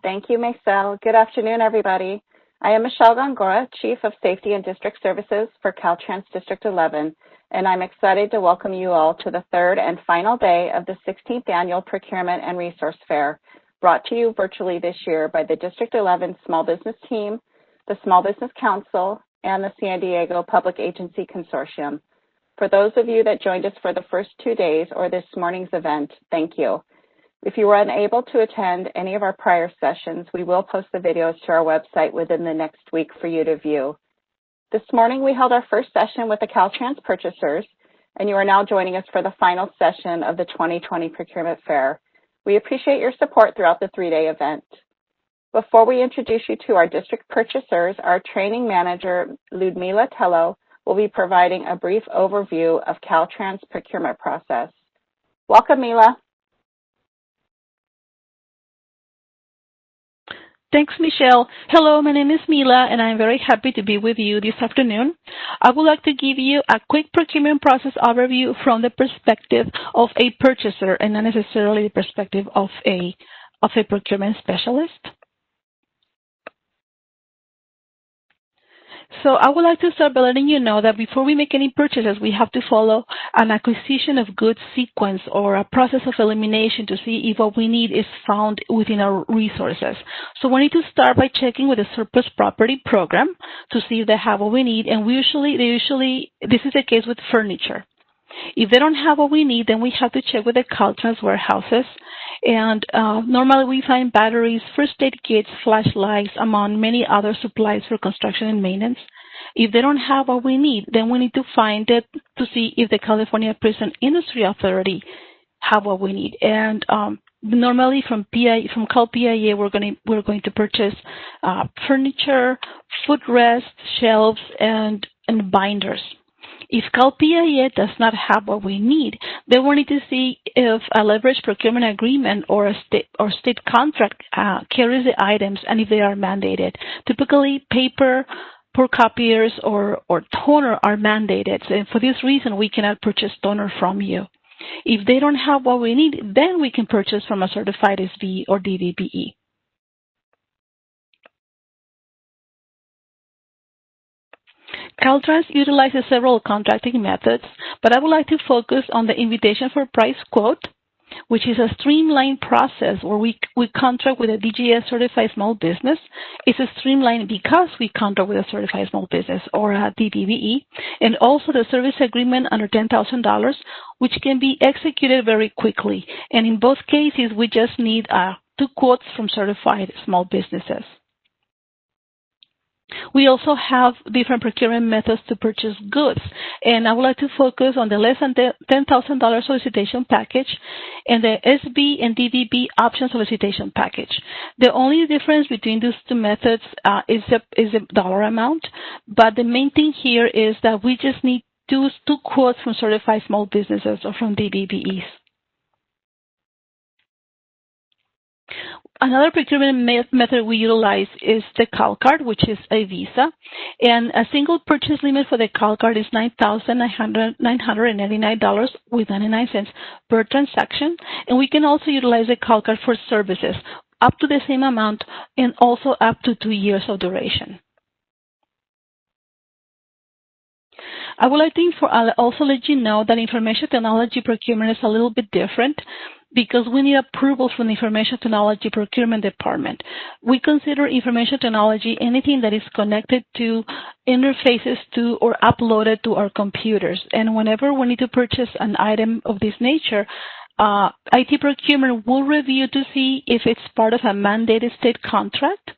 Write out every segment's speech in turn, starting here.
Thank you, Maisel. Good afternoon, everybody. I am Michelle Gongora, Chief of Safety and District Services for Caltrans District 11, and I'm excited to welcome you all to the third and final day of the 16th Annual Procurement and Resource Fair, brought to you virtually this year by the District 11 Small Business Team, the Small Business Council, and the San Diego Public Agency Consortium. For those of you that joined us for the first 2 days or this morning's event, thank you. If you were unable to attend any of our prior sessions, we will post the videos to our website within the next week for you to view. This morning, we held our first session with the Caltrans purchasers, and you are now joining us for the final session of the 2020 Procurement Fair. We appreciate your support throughout the 3-day event. Before we introduce you to our district purchasers, our training manager, Ludmila Tello, will be providing a brief overview of Caltrans' procurement process. Welcome, Mila. Thanks, Michelle. Hello, my name is Mila, and I'm very happy to be with you this afternoon. I would like to give you a quick procurement process overview from the perspective of a purchaser and not necessarily the perspective of a procurement specialist. So I would like to start by letting you know that before we make any purchases, we have to follow an acquisition of goods sequence or a process of elimination to see if what we need is found within our resources. So we need to start by checking with the surplus property program to see if they have what we need, and this is the case with furniture. If they don't have what we need, then we have to check with the Caltrans warehouses. And normally we find batteries, first aid kits, flashlights, among many other supplies for construction and maintenance. If they don't have what we need, then we need to find it to see if the California Prison Industry Authority have what we need. And normally from Cal PIA, we're going to purchase furniture, footrest, shelves, and binders. If Cal PIA does not have what we need, then we need to see if a leverage procurement agreement or a state contract carries the items and if they are mandated. Typically, paper, pour copiers, or toner are mandated. And for this reason, we cannot purchase toner from you. If they don't have what we need, then we can purchase from a certified SV or DVBE. Caltrans utilizes several contracting methods, but I would like to focus on the invitation for price quote, which is a streamlined process where we contract with a DGS certified small business. It's a streamlined because we contract with a certified small business or a DBBE, and also the service agreement under $10,000, which can be executed very quickly. And in both cases, we just need 2 quotes from certified small businesses. We also have different procurement methods to purchase goods, and I would like to focus on the less than $10,000 solicitation package and the SB and DVB option solicitation package. The only difference between these 2 methods is the dollar amount, but the main thing here is that we just need 2 quotes from certified small businesses or from DVBEs. Another procurement method we utilize is the Cal Card, which is a Visa. And a single purchase limit for the Cal Card is $9,999.99 per transaction. And we can also utilize the Cal Card for services up to the same amount and also up to 2 years of duration. I would like to also let you know that information technology procurement is a little bit different because we need approval from the Information Technology Procurement Department. We consider information technology anything that is connected to, interfaces to, or uploaded to our computers. And whenever we need to purchase an item of this nature, IT procurement will review to see if it's part of a mandated state contract.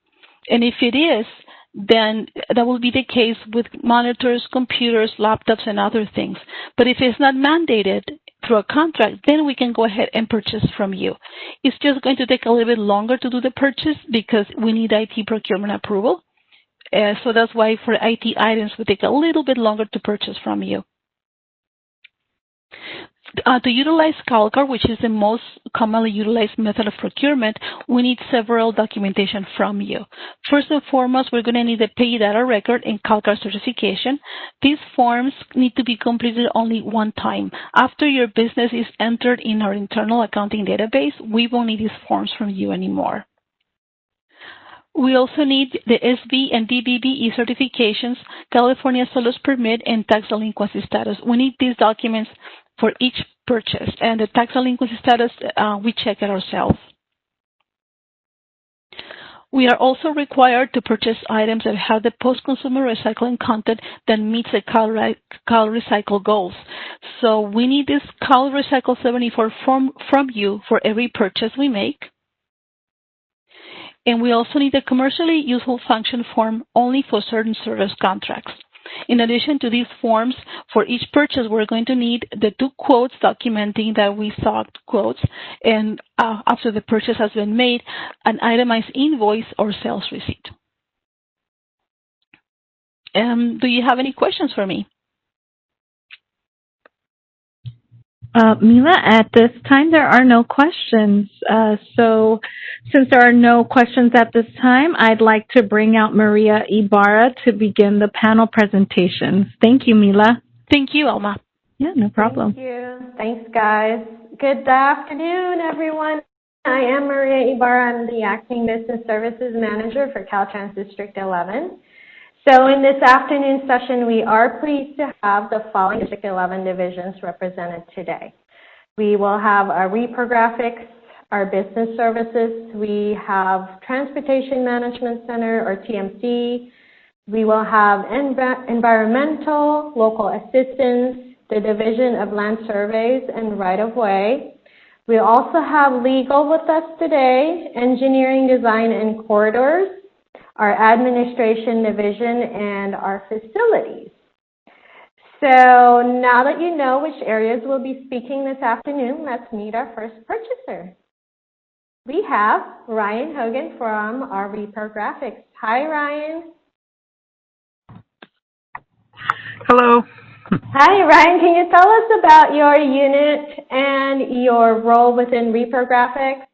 And if it is, then that will be the case with monitors, computers, laptops, and other things. But if it's not mandated through a contract, then we can go ahead and purchase from you. It's just going to take a little bit longer to do the purchase because we need IT procurement approval. So that's why for IT items, we take a little bit longer to purchase from you. To utilize CalCard, which is the most commonly utilized method of procurement, we need several documentation from you. First and foremost, we're going to need a pay data record and CalCard certification. These forms need to be completed only one time. After your business is entered in our internal accounting database, we won't need these forms from you anymore. We also need the SV and DBBE certifications, California Solos Permit, and tax delinquency status. We need these documents for each purchase, and the tax delinquency status, we check it ourselves. We are also required to purchase items that have the post-consumer recycling content that meets the Cal Recycle goals. So we need this Cal Recycle 74 form from you for every purchase we make. And we also need a commercially useful function form only for certain service contracts. In addition to these forms, for each purchase, we're going to need the 2 quotes documenting that we sought quotes, and after the purchase has been made, an itemized invoice or sales receipt. Do you have any questions for me? Mila, at this time, there are no questions. So since there are no questions at this time, I'd like to bring out Maria Ibarra to begin the panel presentations. Thank you, Mila. Thank you, Alma. Yeah, no problem. Thank you. Thanks, guys. Good afternoon, everyone. I am Maria Ibarra. I'm the Acting Business Services Manager for Caltrans District 11. So in this afternoon session, we are pleased to have the following District 11 divisions represented today. We will have our Reprographics, our business services. We have Transportation Management Center, or TMC. We will have environmental, local assistance, the Division of Land Surveys and Right-of-Way. We also have legal with us today, engineering, design, and corridors, our administration division, and our facilities. So now that you know which areas we'll be speaking this afternoon, let's meet our first purchaser. We have Ryan Hogan from our Reprographics. Hi, Ryan. Hello. Hi, Ryan. Can you tell us about your unit and your role within Reprographics?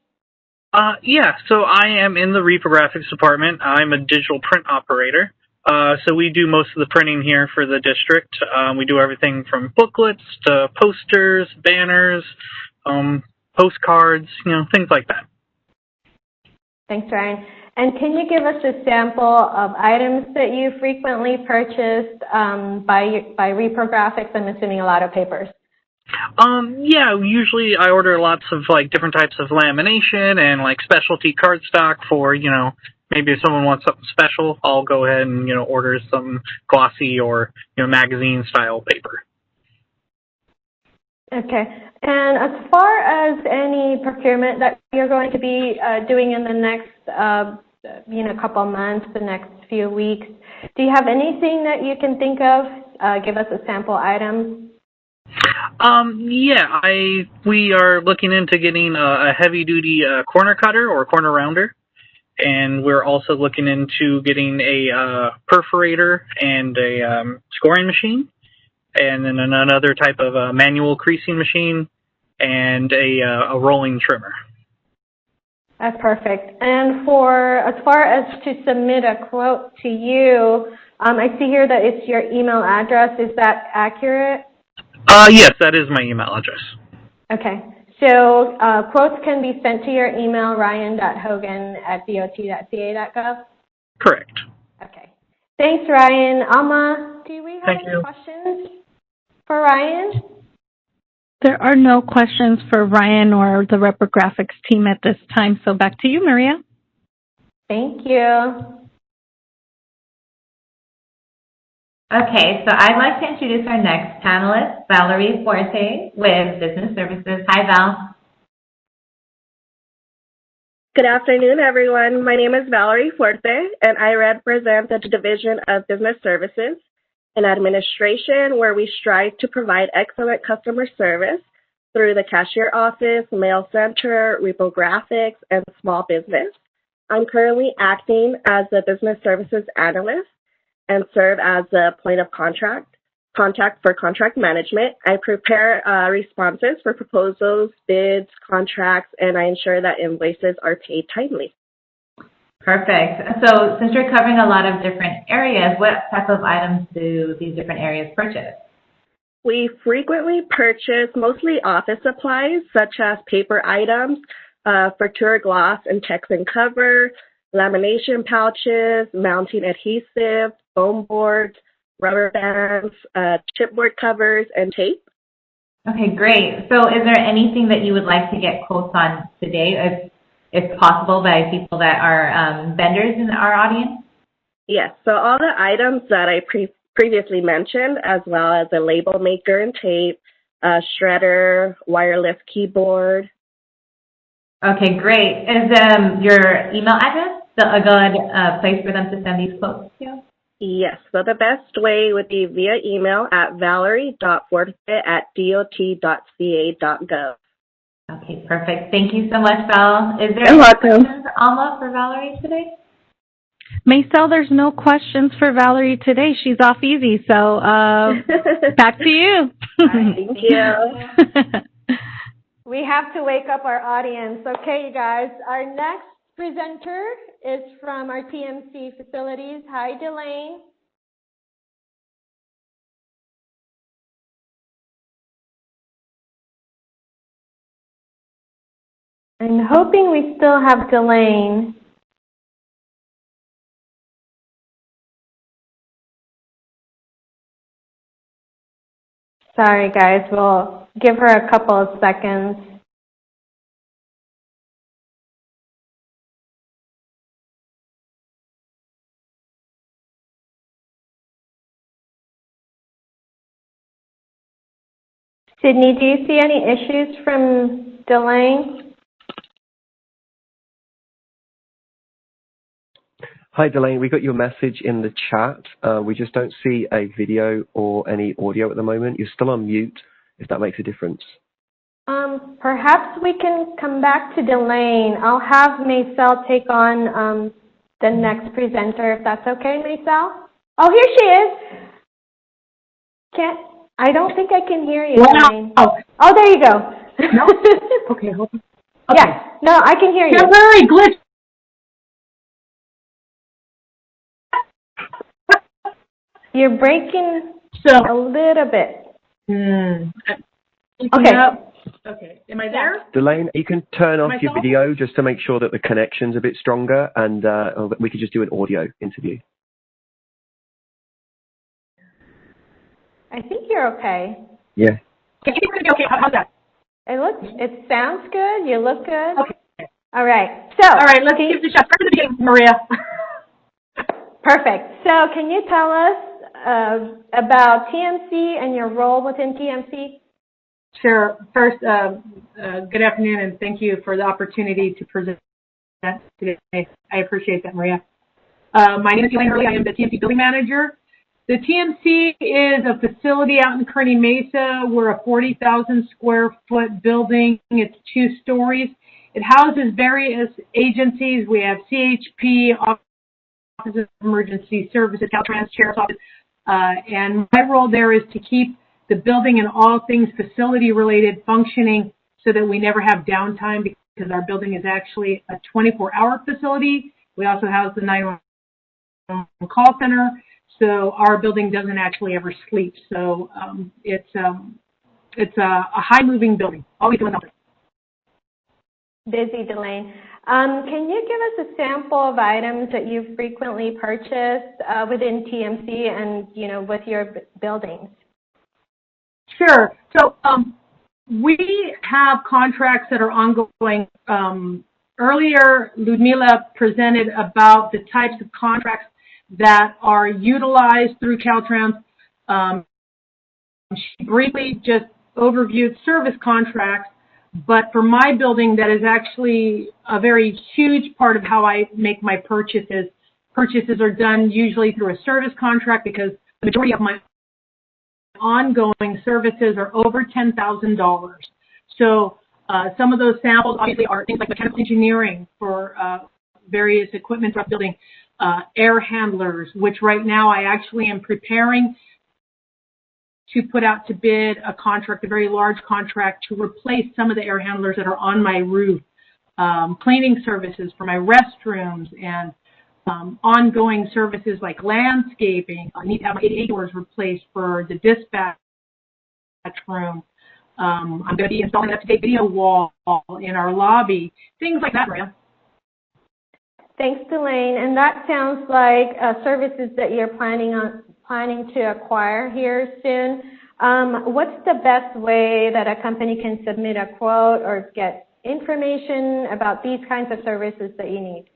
Yeah, so I am in the Reprographics department. I'm a digital print operator. So we do most of the printing here for the district. We do everything from booklets to posters, banners, postcards, things like that. Thanks, Ryan. And can you give us a sample of items that you frequently purchased by Reprographics? I'm assuming a lot of papers. Yeah, usually I order lots of different types of lamination and specialty cardstock for, maybe if someone wants something special, I'll go ahead and, order some glossy or, magazine style paper. Okay. And as far as any procurement that you're going to be doing in the next, couple months, the next few weeks, do you have anything that you can think of? Give us a sample item. Yeah, we are looking into getting a heavy-duty corner cutter or corner rounder, and we're also looking into getting a perforator and a scoring machine, and then another type of manual creasing machine, and a rolling trimmer. That's perfect. And as far as to submit a quote to you, I see here that it's your email address. Is that accurate? Yes, that is my email address. Okay. So quotes can be sent to your email, ryan.hogan@dot.ca.gov? Correct. Okay. Thanks, Ryan. Alma, do we have any questions for Ryan? There are no questions for Ryan or the Reprographics team at this time, so back to you, Maria. Thank you. Okay, so I'd like to introduce our next panelist, Valerie Forte with Business Services. Hi, Val. Good afternoon, everyone. My name is Valerie Forte, and I represent the Division of Business Services and Administration, where we strive to provide excellent customer service through the cashier office, mail center, reprographics, and small business. I'm currently acting as the Business Services Analyst and serve as the point of contact for contract management. I prepare responses for proposals, bids, contracts, and I ensure that invoices are paid timely. Perfect. So since you're covering a lot of different areas, what type of items do these different areas purchase? We frequently purchase mostly office supplies, such as paper items, for tour gloss and text and cover, lamination pouches, mounting adhesive, foam boards, rubber bands, chipboard covers, and tape. Okay, great. So is there anything that you would like to get quotes on today, if possible, by people that are vendors in our audience? Yes, so all the items that I previously mentioned, as well as a label maker and tape, a shredder, wireless keyboard. Okay, great. Is your email address a good place for them to send these quotes to? Yes, so the best way would be via email at valerie.forte@dot.ca.gov. Okay, perfect. Thank you so much, Val. Is there You're any welcome. questions, Alma, for Valerie today? Maisel, there's no questions for Valerie today. She's off easy, so back to you. Thank you. We have to wake up our audience. Okay, you guys. Our next presenter is from our TMC Facilities. Hi, Delane. I'm hoping we still have Delane. Sorry, guys. We'll give her a couple of seconds. Sydney, do you see any issues from Delane? Hi, Delane. We got your message in the chat. We just don't see a video or any audio at the moment. You're still on mute, if that makes a difference. Perhaps we can come back to Delane. I'll have Maisel take on the next presenter, if that's okay, Maisel? Oh, here she is. I don't think I can hear you, Delane. Oh, there you go. No? Okay, hold on. Okay. Yeah, no, I can hear you. Temporary glitch. You're breaking a little bit. Okay. Okay. Am I there? Delane, you can turn off your Myself? video just to make sure that the connection's a bit stronger, and we could just do an audio interview. I think you're okay. Yeah. Okay, okay. How's that? It sounds good. You look good. Okay. All right. So. All right, let's give the shot. Start from the beginning, Maria. Perfect. So can you tell us about TMC and your role within TMC? Sure. First, good afternoon, and thank you for the opportunity to present today. I appreciate that, Maria. My name is Elaine Hurley. I am the TMC building manager. The TMC is a facility out in Kearney Mesa. We're a 40,000 square foot building. It's 2 stories. It houses various agencies. We have CHP, Office of Emergency Services, Caltrans, Sheriff's Office, and my role there is to keep the building and all things facility related functioning so that we never have downtime, because our building is actually a 24-hour facility. We also house the 911 call center, so our building doesn't actually ever sleep. So it's a high moving building, always doing something. Busy, Delane. Can you give us a sample of items that you've frequently purchased within TMC and, with your buildings? Sure. So we have contracts that are ongoing. Earlier, Ludmila presented about the types of contracts that are utilized through Caltrans. She briefly just overviewed service contracts, but for my building, that is actually a very huge part of how I make my purchases. Purchases are done usually through a service contract, because the majority of my ongoing services are over $10,000. So some of those samples obviously are things like mechanical engineering for various equipment for building, air handlers, which right now I actually am preparing to put out to bid a contract, a very large contract, to replace some of the air handlers that are on my roof, cleaning services for my restrooms, and ongoing services like landscaping. I need to have my 88 doors replaced for the dispatch room. I'm going to be installing an up-to-date video wall in our lobby, things like that, Maria. Thanks, Delane. And that sounds like services that you're planning to acquire here soon. What's the best way that a company can submit a quote or get information about these kinds of services that you need?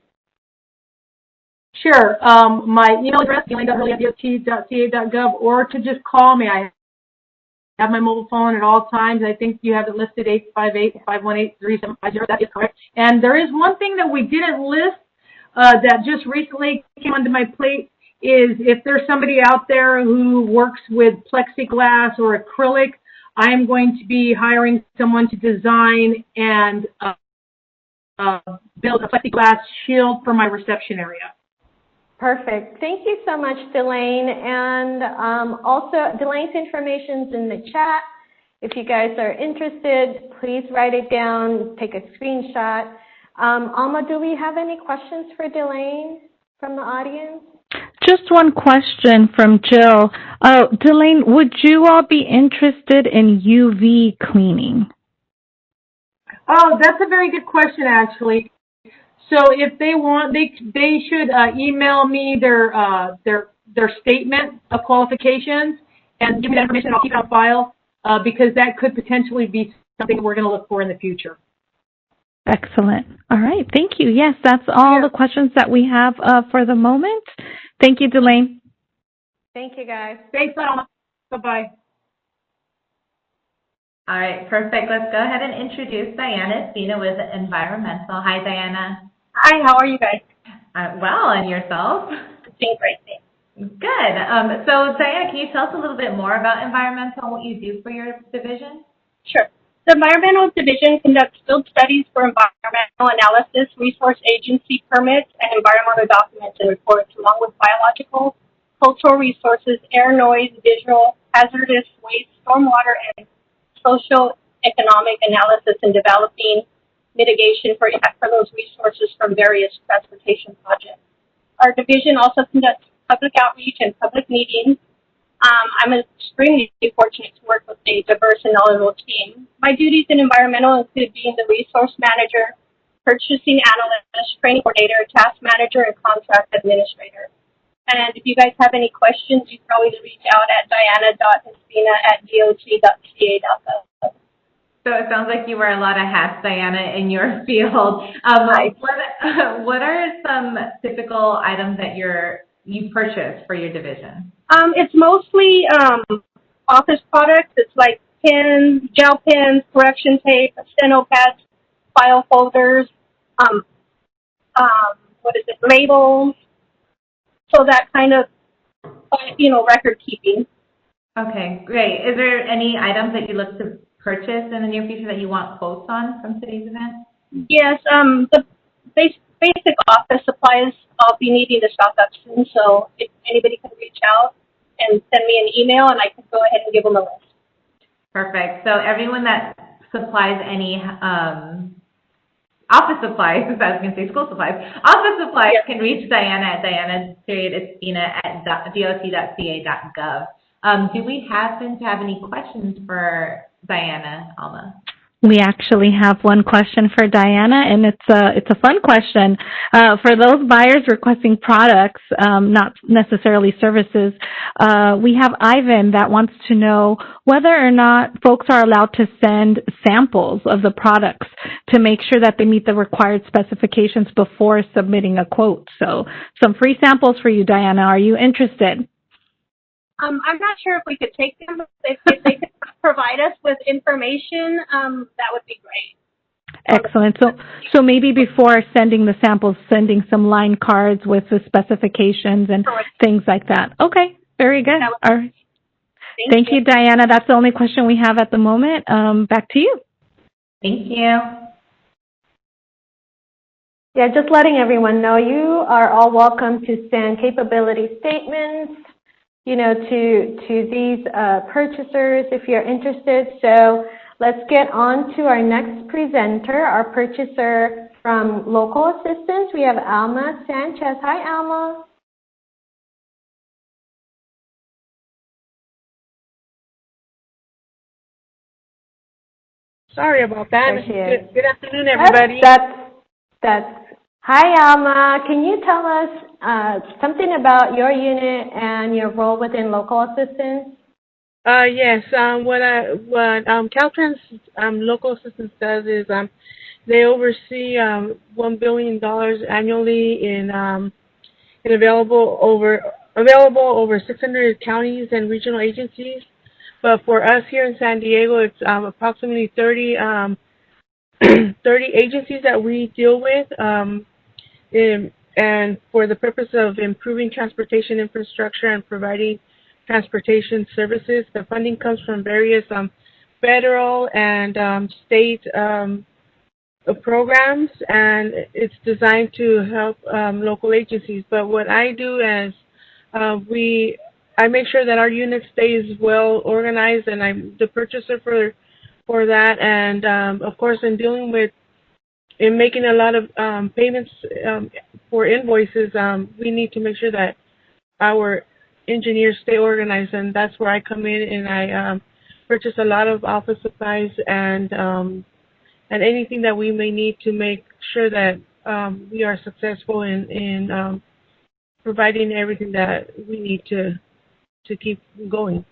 Sure. My email address, elaine.hurley@dot.ca.gov, or to just call me. I have my mobile phone at all times. I think you have it listed 858-518-3750. That is correct. And there is one thing that we didn't list that just recently came onto my plate is if there's somebody out there who works with plexiglass or acrylic, I am going to be hiring someone to design and build a plexiglass shield for my reception area. Perfect. Thank you so much, Delane. And also, Delane's information's in the chat. If you guys are interested, please write it down, take a screenshot. Alma, do we have any questions for Delane from the audience? Just one question from Jill. Delane, would you all be interested in UV cleaning? Oh, that's a very good question, actually. So if they want, they should email me their statement of qualifications and give me that information. I'll keep it on file because that could potentially be something we're going to look for in the future. Excellent. All right. Thank you. Yes, that's all the questions that we have for the moment. Thank you, Delane. Thank you, guys. Thanks, Alma. Bye-bye. All right, perfect. Let's go ahead and introduce Diana Espina with Environmental. Hi, Diana. Hi, how are you guys? Well, and yourself? Doing great, thanks. Good. So, Diana, can you tell us a little bit more about Environmental and what you do for your division? Sure. The Environmental Division conducts field studies for environmental analysis, resource agency permits, and environmental documents and reports, along with biological, cultural resources, air, noise, visual, hazardous waste, stormwater, and social economic analysis in developing mitigation for impact for those resources from various transportation projects. Our division also conducts public outreach and public meetings. I'm extremely fortunate to work with a diverse and knowledgeable team. My duties in environmental include being the resource manager, purchasing analyst, training coordinator, task manager, and contract administrator. And if you guys have any questions, you can always reach out at diana.espina@dot.ca.gov. So it sounds like you wear a lot of hats, Diana, in your field. What are some typical items that you purchase for your division? It's mostly office products. It's like pens, gel pens, correction tape, steno pads, file folders, labels. So that kind of, record keeping. Okay, great. Is there any items that you look to purchase in the near future that you want quotes on from today's event? Yes, the basic office supplies I'll be needing to stock up soon, so if anybody can reach out and send me an email, and I can go ahead and give them a list. Perfect. So everyone that supplies any office supplies, I was going to say school supplies, office supplies can reach Diana at diana.espina@dot.ca.gov. Do we happen to have any questions for Diana, Alma? We actually have one question for Diana, and it's a fun question. For those buyers requesting products, not necessarily services, we have Ivan that wants to know whether or not folks are allowed to send samples of the products to make sure that they meet the required specifications before submitting a quote. So some free samples for you, Diana. Are you interested? I'm not sure if we could take them, but if they could provide us with information, that would be great. Excellent. So maybe before sending the samples, sending some line cards with the specifications and things like that. Okay, very good. All right. Thank you, Diana. That's the only question we have at the moment. Back to you. Thank you. Yeah, just letting everyone know, you are all welcome to send capability statements, to these purchasers if you're interested. So let's get on to our next presenter, our purchaser from Local Assistance. We have Alma Sanchez. Hi, Alma. Sorry about that. There she is. Good afternoon, everybody. That's Hi, Alma. Can you tell us something about your unit and your role within local assistance? Yes. What Caltrans local assistance does is they oversee $1 billion annually in available over 600 counties and regional agencies. But for us here in San Diego, it's approximately 30 30 agencies that we deal with. And for the purpose of improving transportation infrastructure and providing transportation services, the funding comes from various federal and state programs, and it's designed to help local agencies. But what I do is I make sure that our unit stays well organized, and I'm the purchaser for that. And of course, in making a lot of payments for invoices, we need to make sure that our engineers stay organized, and that's where I come in, and I purchase a lot of office supplies and anything that we may need to make sure that we are successful in providing everything that we need to keep going.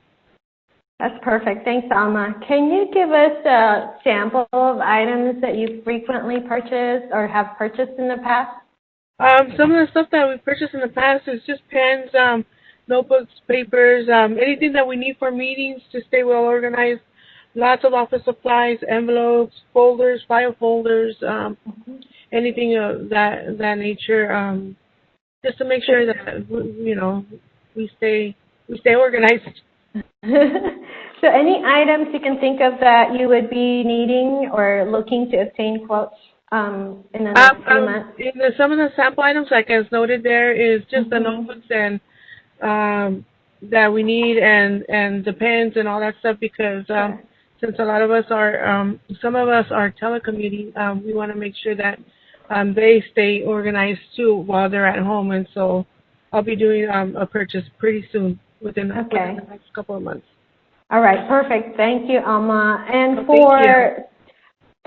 That's perfect. Thanks, Alma. Can you give us a sample of items that you frequently purchase or have purchased in the past? Some of the stuff that we've purchased in the past is just pens, notebooks, papers, anything that we need for meetings to stay well organized. Lots of office supplies, envelopes, folders, file folders, anything of that nature, just to make sure that we stay organized. So any items you can think of that you would be needing or looking to obtain quotes in the next few months? Some of the sample items, like as noted there, is just the notebooks and that we need and the pens and all that stuff, because since a lot of us are, some of us are telecommuting, we want to make sure that they stay organized too while they're at home. And so I'll be doing a purchase pretty soon, within the next couple of months. All right, perfect. Thank you, Alma. And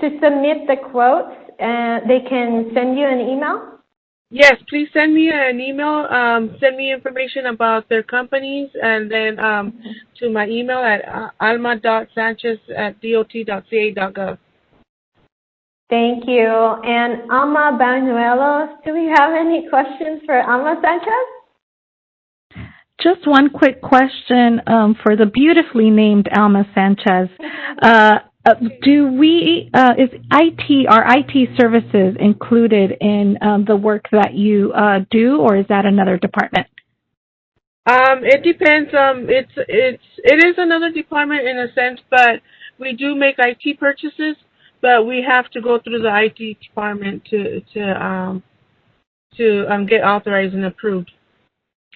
to submit the quotes, they can send you an email? Yes, please send me an email. Send me information about their companies, and then to my email at alma.sanchez@dot.ca.gov. Thank you. And Alma Banuelos, do we have any questions for Alma Sanchez? Just one quick question for the beautifully named Alma Sanchez. Is IT services included in the work that you do, or is that another department? It depends. It is another department in a sense, but we do make IT purchases, but we have to go through the IT department to get authorized and approved.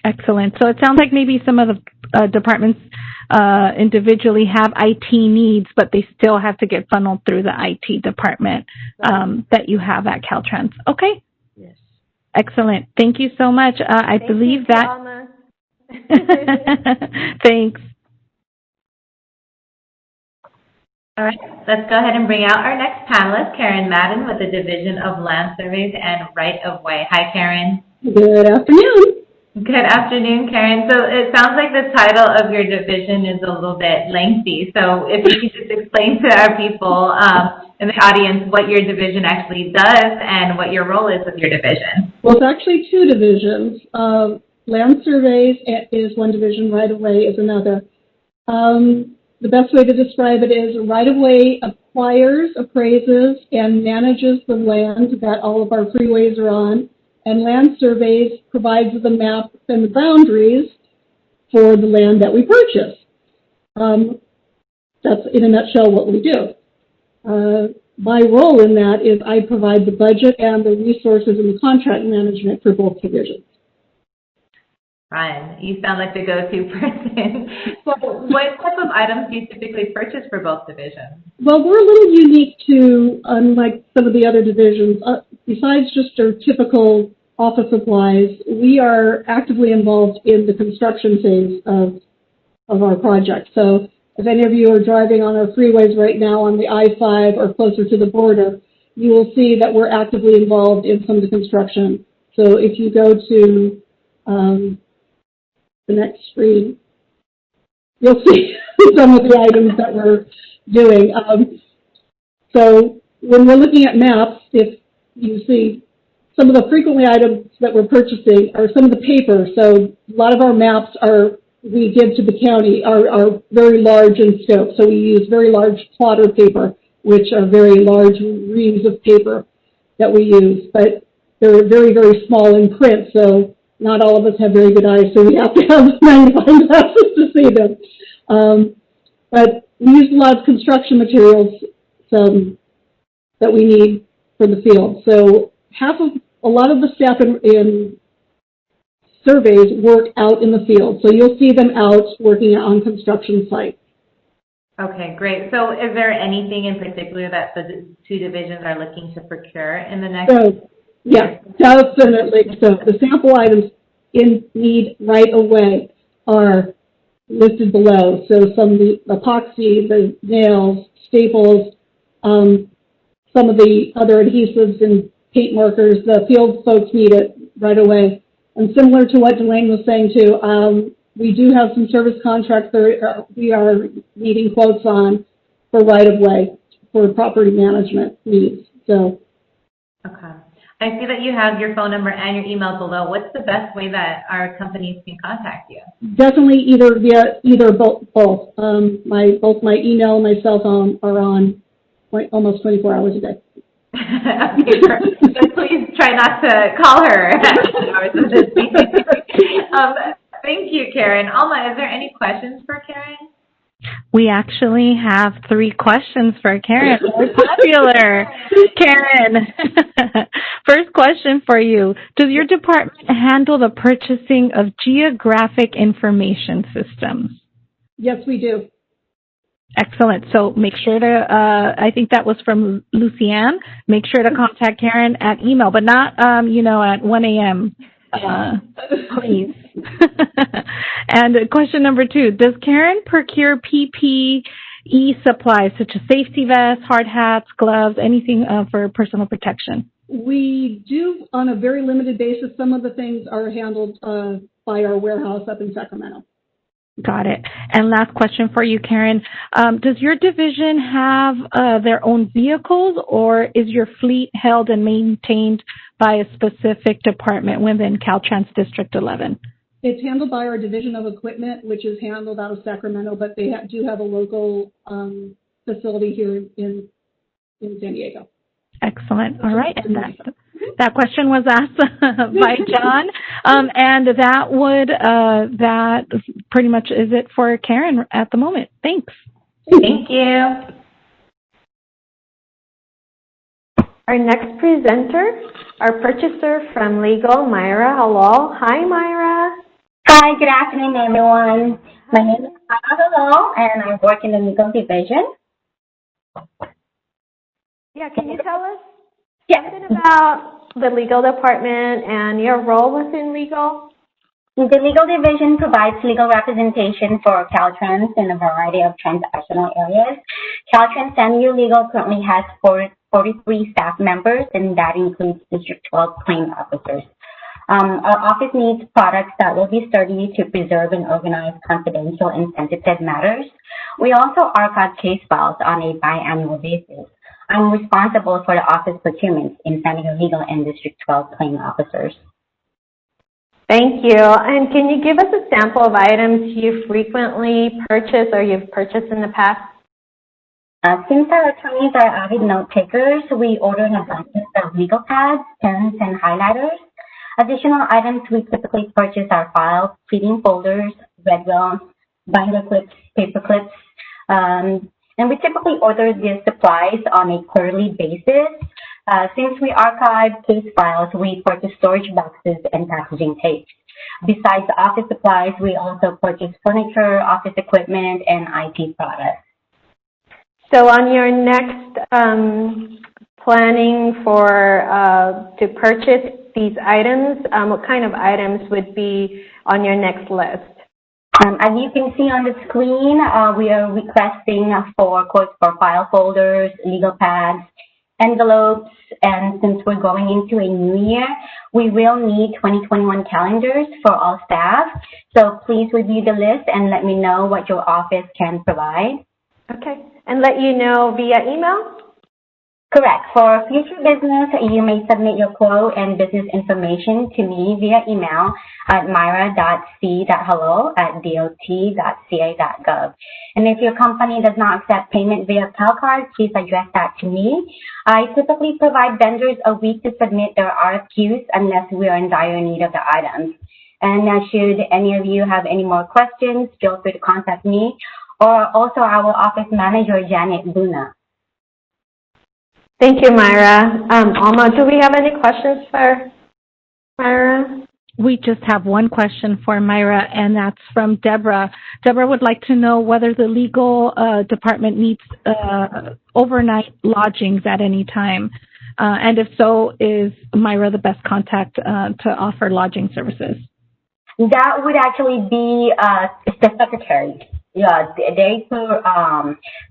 Excellent. So it sounds like maybe some of the departments individually have IT needs, but they still have to get funneled through the IT department that you have at Caltrans. Okay. Yes. Excellent. Thank you so much. I believe that. Alma. Thanks. All right, let's go ahead and bring out our next panelist, Karen Madden, with the Division of Land Surveys and Right-of-Way. Hi, Karen. Good afternoon. Good afternoon, Karen. So it sounds like the title of your division is a little bit lengthy. So if you could just explain to our people in the audience what your division actually does and what your role is with your division. Well, it's actually two divisions. Land surveys is one division, right-of-way is another. The best way to describe it is right-of-way acquires, appraises, and manages the land that all of our freeways are on. And land surveys provides the map and the boundaries for the land that we purchase. That's in a nutshell what we do. My role in that is I provide the budget and the resources and the contract management for both divisions. Ryan, you sound like the go-to person. So what type of items do you typically purchase for both divisions? Well, we're a little unique to, unlike some of the other divisions. Besides just our typical office supplies, we are actively involved in the construction phase of our project. So if any of you are driving on our freeways right now on the I-5 or closer to the border, you will see that we're actively involved in some of the construction. So if you go to the next screen, you'll see some of the items that we're doing. So when we're looking at maps, if you see some of the frequently items that we're purchasing are some of the paper. So a lot of our maps we give to the county are very large in scope. So we use very large plotter paper, which are very large reams of paper that we use. But they're very, very small in print, so not all of us have very good eyes, so we have to have magnifying glasses to see them. But we use a lot of construction materials that we need for the field. So a lot of the staff in surveys work out in the field. So you'll see them out working on construction sites. Okay, great. So is there anything in particular that the two divisions are looking to procure in the next? So, yeah, definitely. So the sample items in need right away are listed below. So some of the epoxy, the nails, staples, some of the other adhesives and paint markers, the field folks need it right away. And similar to what Delane was saying too, we do have some service contracts that we are needing quotes on for right-of-way for property management needs. So. Okay. I see that you have your phone number and your email below. What's the best way that our companies can contact you? Definitely both. Both my email and my cell phone are on almost 24 hours a day. Okay, but please try not to call her at hours of this meeting. Thank you, Karen. Alma, is there any questions for Karen? We actually have 3 questions for Karen. Very popular. Karen, first question for you. Does your department handle the purchasing of geographic information systems? Yes, we do. Excellent. So make sure to, I think that was from Lucianne, make sure to contact Karen at email, but not, at 1 a.m., please. And question number 2, does Karen procure PPE supplies such as safety vests, hard hats, gloves, anything for personal protection? We do on a very limited basis. Some of the things are handled by our warehouse up in Sacramento. Got it. And last question for you, Karen. Does your division have their own vehicles, or is your fleet held and maintained by a specific department within Caltrans District 11? It's handled by our Division of Equipment, which is handled out of Sacramento, but they do have a local facility here in San Diego. Excellent. All right. And that question was asked by John. And that pretty much is it for Karen at the moment. Thanks. Thank you. Our next presenter, our purchaser from Legal, Myra Halal. Hi, Myra. Hi, good afternoon, everyone. My name is Myra Halal, and I work in the legal division. Yeah, can you tell us something about the legal department and your role within legal? The legal division provides legal representation for Caltrans in a variety of transactional areas. Caltrans San Legal currently has 43 staff members, and that includes District 12 claim officers. Our office needs products that will be sturdy to preserve and organize confidential and sensitive matters. We also archive case files on a biannual basis. I'm responsible for the office procurement in San Diego Legal and District 12 claim officers. Thank you. And can you give us a sample of items you frequently purchase or you've purchased in the past? Since our attorneys are avid note takers, we order an abundance of legal pads, pens, and highlighters. Additional items we typically purchase are files, pleading folders, red wells, binder clips, paper clips, and we typically order these supplies on a quarterly basis. Since we archive case files, we purchase storage boxes and packaging tapes. Besides office supplies, we also purchase furniture, office equipment, and IT products. So on your next planning to purchase these items, what kind of items would be on your next list? As you can see on the screen, we are requesting for quotes for file folders, legal pads, envelopes, and since we're going into a new year, we will need 2021 calendars for all staff. So please review the list and let me know what your office can provide. Okay, and let you know via email? Correct. For future business, you may submit your quote and business information to me via email at myra.c.hello@dot.ca.gov. And if your company does not accept payment via CalCard, please address that to me. I typically provide vendors a week to submit their RFQs unless we are in dire need of the items. And should any of you have any more questions, feel free to contact me or also our office manager, Janet Luna. Thank you, Myra. Alma, do we have any questions for Myra? We just have one question for Myra, and that's from Deborah. Deborah would like to know whether the legal department needs overnight lodgings at any time. And if so, is Myra the best contact to offer lodging services? That would actually be the secretary. Yeah, they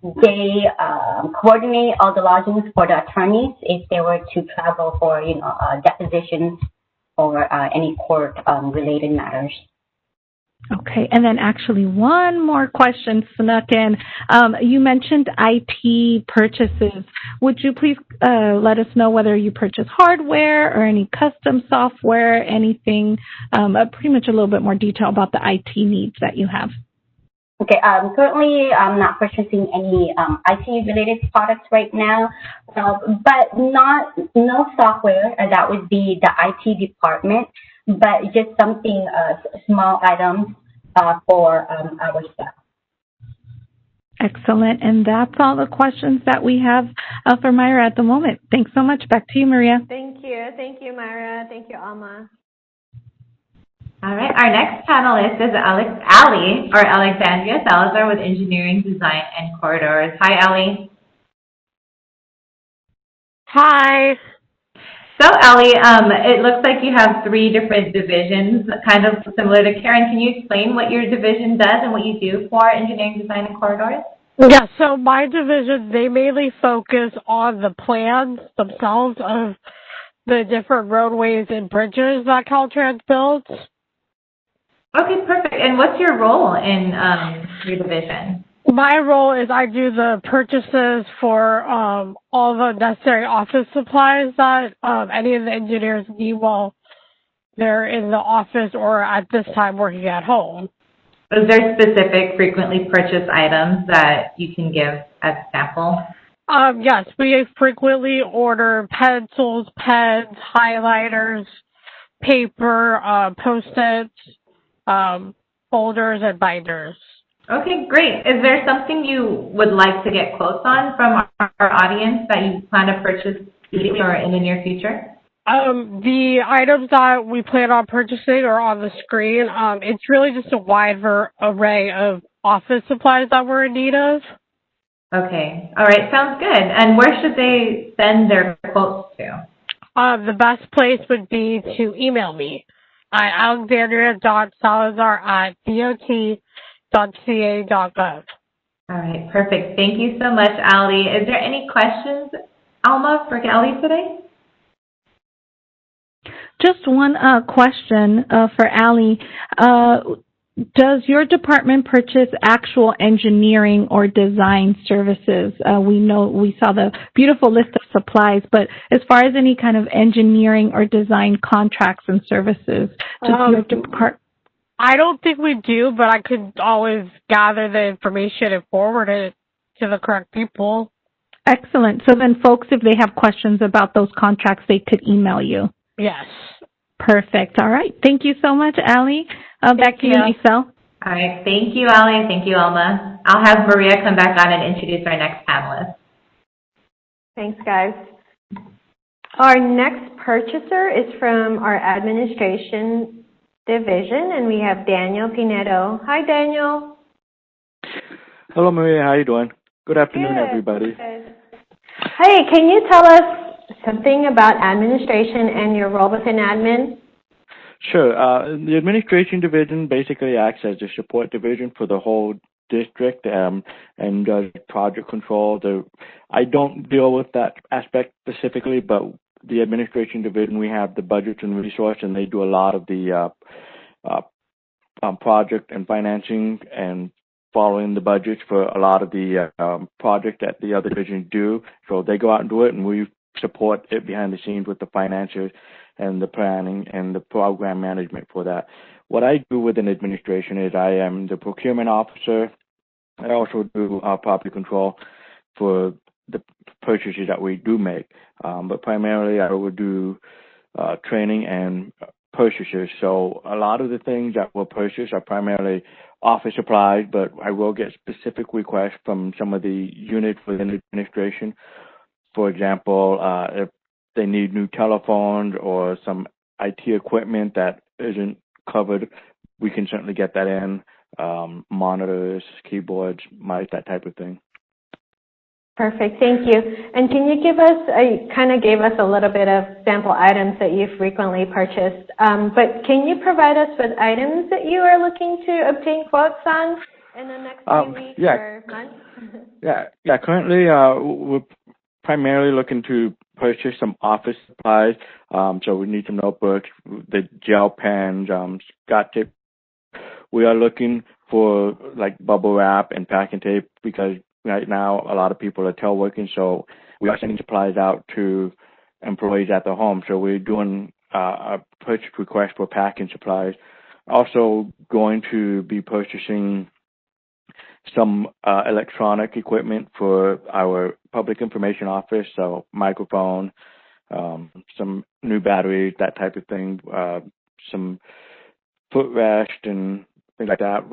coordinate all the lodgings for the attorneys if they were to travel for, depositions or any court-related matters. Okay, and then actually one more question snuck in. You mentioned IT purchases. Would you please let us know whether you purchase hardware or any custom software, anything, pretty much a little bit more detail about the IT needs that you have? Okay, currently I'm not purchasing any IT-related products right now, but no software. That would be the IT department, but just something, small items for our staff. Excellent, and that's all the questions that we have for Myra at the moment. Thanks so much. Back to you, Maria. Thank you, Myra. Thank you, Alma. All right, our next panelist is Alexandria Salazar with Engineering Design and Corridors. Hi, Ali. Hi. So, Ali, it looks like you have 3 different divisions, kind of similar to Karen. Can you explain what your division does and what you do for Engineering Design and Corridors? Yeah, so my division, they mainly focus on the plans themselves of the different roadways and bridges that Caltrans builds. Okay, perfect. And what's your role in your division? My role is I do the purchases for all the necessary office supplies that any of the engineers need while they're in the office or at this time working at home. Is there specific frequently purchased items that you can give as a sample? Yes, we frequently order pencils, pens, highlighters, paper, Post-its, folders, and binders. Okay, great. Is there something you would like to get quotes on from our audience that you plan to purchase immediately or in the near future? The items that we plan on purchasing are on the screen. It's really just a wide array of office supplies that we're in need of. Okay. All right. Sounds good. And where should they send their quotes to? The best place would be to email me at alexandria.salazar@dot.ca.gov. All right. Perfect. Thank you so much, Ali. Is there any questions, Alma, for Ali today? Just one question for Ali. Does your department purchase actual engineering or design services? We saw the beautiful list of supplies, but as far as any kind of engineering or design contracts and services, does your department? I don't think we do, but I could always gather the information and forward it to the correct people. Excellent. So then folks, if they have questions about those contracts, they could email you. Yes. Perfect. All right. Thank you so much, Ali. Back to you, Michelle. All right. Thank you, Ali, and thank you, Alma. I'll have Maria come back on and introduce our next panelist. Thanks, guys. Our next purchaser is from our administration division, and we have Daniel Pinedo. Hi, Daniel. Hello, Maria. How are you doing? Good afternoon, everybody. Good. Hey, can you tell us something about administration and your role within admin? Sure. The administration division basically acts as the support division for the whole district and does project control. I don't deal with that aspect specifically, but the administration division, we have the budgets and resource, and they do a lot of the project and financing and following the budgets for a lot of the project that the other divisions do. So they go out and do it, and we support it behind the scenes with the finances and the planning and the program management for that. What I do within administration is I am the procurement officer. I also do property control for the purchases that we do make. But primarily I would do training and purchases. So a lot of the things that we'll purchase are primarily office supplies, but I will get specific requests from some of the units within the administration. For example, if they need new telephones or some IT equipment that isn't covered, we can certainly get that in. Monitors, keyboards, mice, that type of thing. Perfect, thank you. And can you give us, you kind of gave us a little bit of sample items that you frequently purchased, but can you provide us with items that you are looking to obtain quotes on in the next few weeks or months? Yeah. Currently, we're primarily looking to purchase some office supplies. So we need some notebooks, the gel pens, Scotch tape. We are looking for like bubble wrap and packing tape because right now a lot of people are teleworking, so we are sending supplies out to employees at the home. So we're doing a purchase request for packing supplies. Also going to be purchasing some electronic equipment for our public information office, so microphone, some new batteries, that type of thing, some footrest and things like that,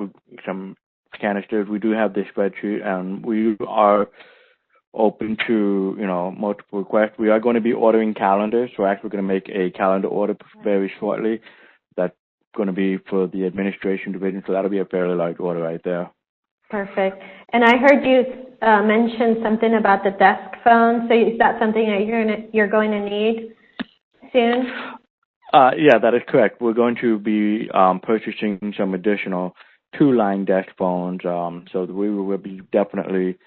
some canisters. We do have this spreadsheet, and we are open to, multiple requests. We are going to be ordering calendars, so we're actually going to make a calendar order very shortly. That's going to be for the administration division, so that'll be a fairly large order right there. Perfect. And I heard you mention something about the desk phone. So is that something that you're going to need soon? Yeah, that is correct. We're going to be purchasing some additional 2-line desk phones, so we will be definitely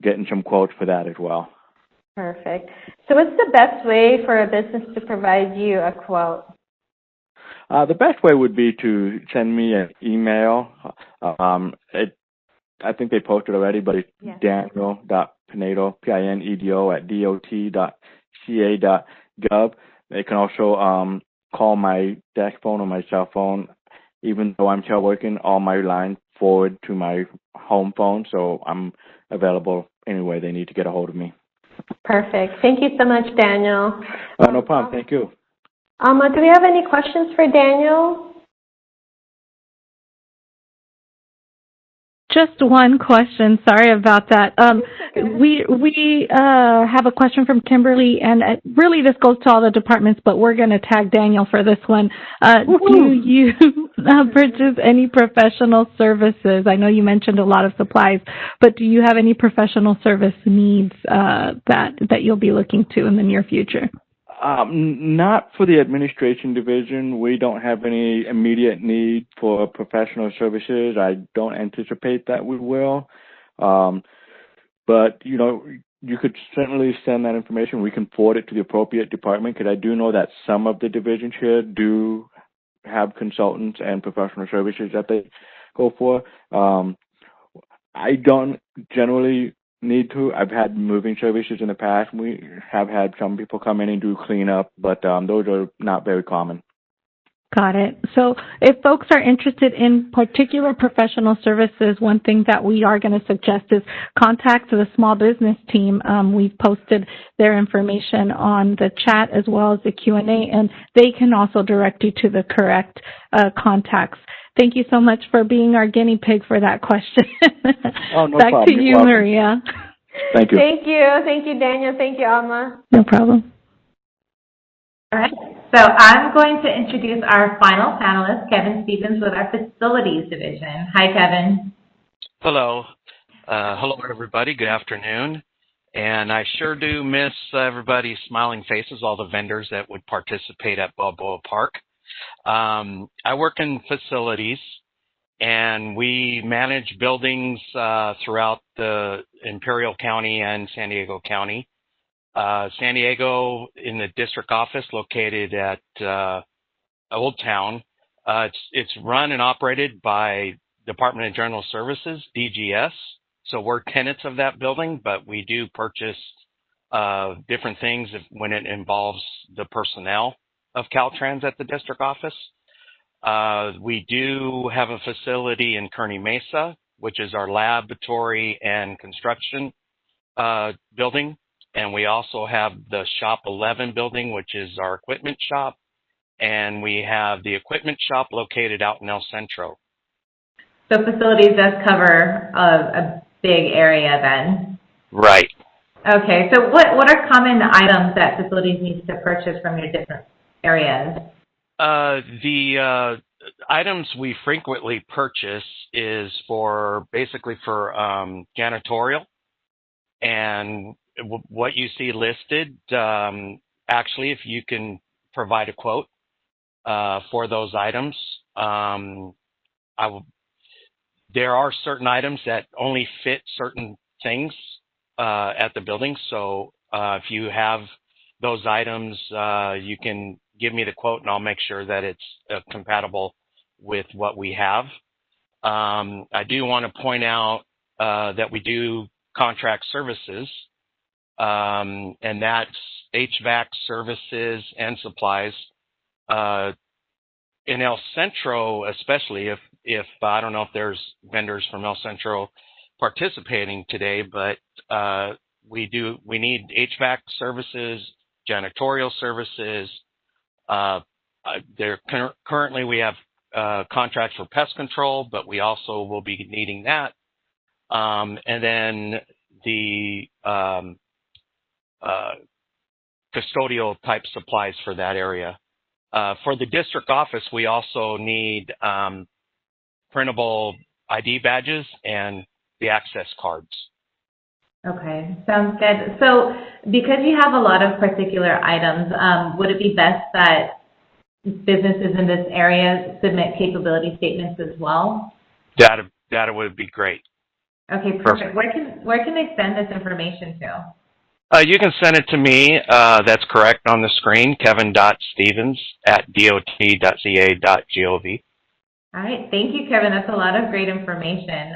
getting some quotes for that as well. Perfect. So what's the best way for a business to provide you a quote? The best way would be to send me an email. I think they posted already, but it's daniel.pinedo, Pinedo, at dot.ca.gov. They can also call my desk phone or my cell phone. Even though I'm teleworking, all my lines forward to my home phone, so I'm available any way they need to get a hold of me. Perfect. Thank you so much, Daniel. No problem. Thank you. Alma, do we have any questions for Daniel? Just one question. Sorry about that. We have a question from Kimberly, and really this goes to all the departments, but we're going to tag Daniel for this one. Do you purchase any professional services? I know you mentioned a lot of supplies, but do you have any professional service needs that you'll be looking to in the near future? Not for the administration division. We don't have any immediate need for professional services. I don't anticipate that we will. But, you could certainly send that information. We can forward it to the appropriate department, because I do know that some of the divisions here do have consultants and professional services that they go for. I don't generally need to. I've had moving services in the past. We have had some people come in and do cleanup, but those are not very common. Got it. So if folks are interested in particular professional services, one thing that we are going to suggest is contact the small business team. We've posted their information on the chat as well as the Q&A, and they can also direct you to the correct contacts. Thank you so much for being our guinea pig for that question. Oh, no Back problem. to you, Maria. Thank you. Thank you. Thank you, Daniel. Thank you, Alma. No problem. All right. So I'm going to introduce our final panelist, Kevin Stevens with our Facilities Division. Hi, Kevin. Hello. Hello, everybody. Good afternoon. And I sure do miss everybody's smiling faces, all the vendors that would participate at Balboa Park. I work in facilities, and we manage buildings throughout the Imperial County and San Diego County. San Diego in the district office located at Old Town. It's run and operated by Department of General Services, DGS. So we're tenants of that building, but we do purchase different things when it involves the personnel of Caltrans at the district office. We do have a facility in Kearny Mesa, which is our laboratory and construction building. And we also have the Shop 11 building, which is our equipment shop. And we have the equipment shop located out in El Centro. So facilities does cover a big area then? Right. Okay, so what are common items that facilities need to purchase from your different areas? The items we frequently purchase is basically for janitorial. And what you see listed, actually, if you can provide a quote for those items, there are certain items that only fit certain things at the building. So if you have those items, you can give me the quote and I'll make sure that it's compatible with what we have. I do want to point out that we do contract services, and that's HVAC services and supplies. In El Centro, especially if I don't know if there's vendors from El Centro participating today, but we need HVAC services, janitorial services. Currently we have contracts for pest control, but we also will be needing that. And then the custodial type supplies for that area. For the district office, we also need printable ID badges and the access cards. Okay, sounds good. So because you have a lot of particular items, would it be best that businesses in this area submit capability statements as well? Data would be great. Okay, perfect. Where can they send this information to? You can send it to me. That's correct on the screen, kevin.stevens@dot.ca.gov. All right. Thank you, Kevin. That's a lot of great information.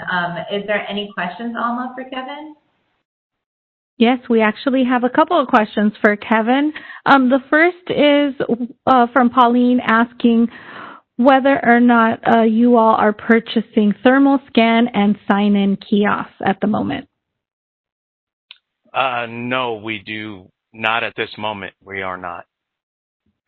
Is there any questions, Alma, for Kevin? Yes, we actually have a couple of questions for Kevin. The first is from Pauline asking whether or not you all are purchasing thermal scan and sign-in kiosks at the moment. No, we do not at this moment. We are not.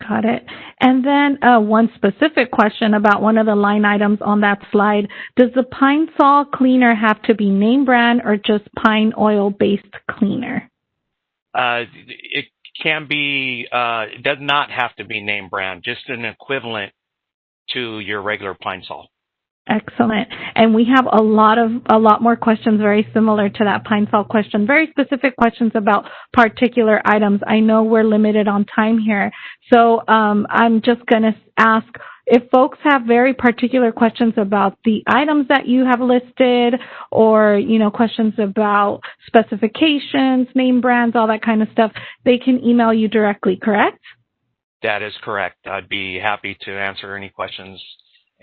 Got it. And then one specific question about one of the line items on that slide. Does the Pine Sol cleaner have to be name brand or just pine oil-based cleaner? It can be, it does not have to be name brand, just an equivalent to your regular Pine Sol. Excellent. And we have a lot more questions very similar to that Pine Sol question, very specific questions about particular items. I know we're limited on time here, so I'm just going to ask if folks have very particular questions about the items that you have listed, or questions about specifications, name brands, all that kind of stuff, they can email you directly, correct? That is correct. I'd be happy to answer any questions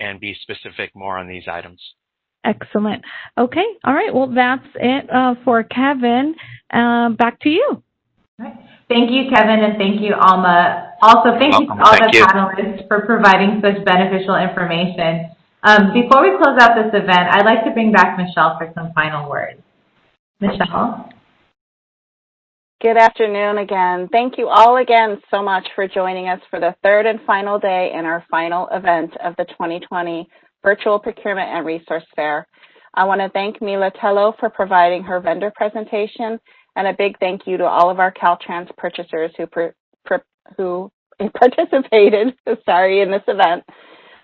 and be specific more on these items. Excellent. Okay. All right. Well, that's it for Kevin. Back to you. All right. Thank you, Kevin, and thank you, Alma. Also, thank you to all the panelists for providing such beneficial information. Before we close out this event, I'd like to bring back Michelle for some final words. Michelle? Good afternoon again. Thank you all again so much for joining us for the third and final day in our final event of the 2020 Virtual Procurement and Resource Fair. I want to thank Mila Tello for providing her vendor presentation, and a big thank you to all of our Caltrans purchasers who participated in this event.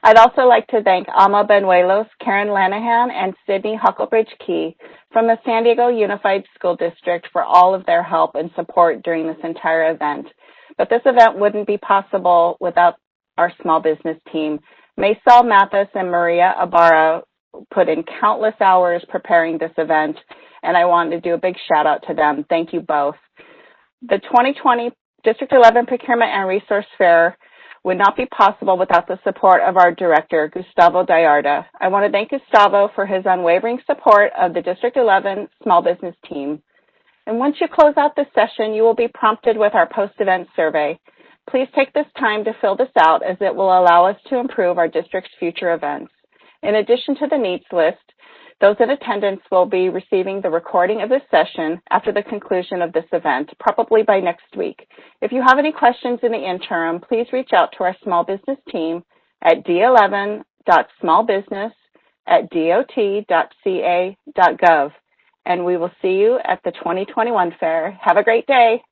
I'd also like to thank Alma Benuelos, Karen Lanahan, and Sydney Hucklebridge-Key from the San Diego Unified School District for all of their help and support during this entire event. But this event wouldn't be possible without our small business team. Maysel Mathis and Maria Ibarra put in countless hours preparing this event, and I wanted to do a big shout out to them. Thank you both. The 2020 District 11 Procurement and Resource Fair would not be possible without the support of our director, Gustavo Gallarda. I want to thank Gustavo for his unwavering support of the District 11 small business team. And once you close out this session, you will be prompted with our post-event survey. Please take this time to fill this out as it will allow us to improve our district's future events. In addition to the needs list, those in attendance will be receiving the recording of this session after the conclusion of this event, probably by next week. If you have any questions in the interim, please reach out to our small business team at d11.smallbusiness@dot.ca.gov, and we will see you at the 2021 fair. Have a great day.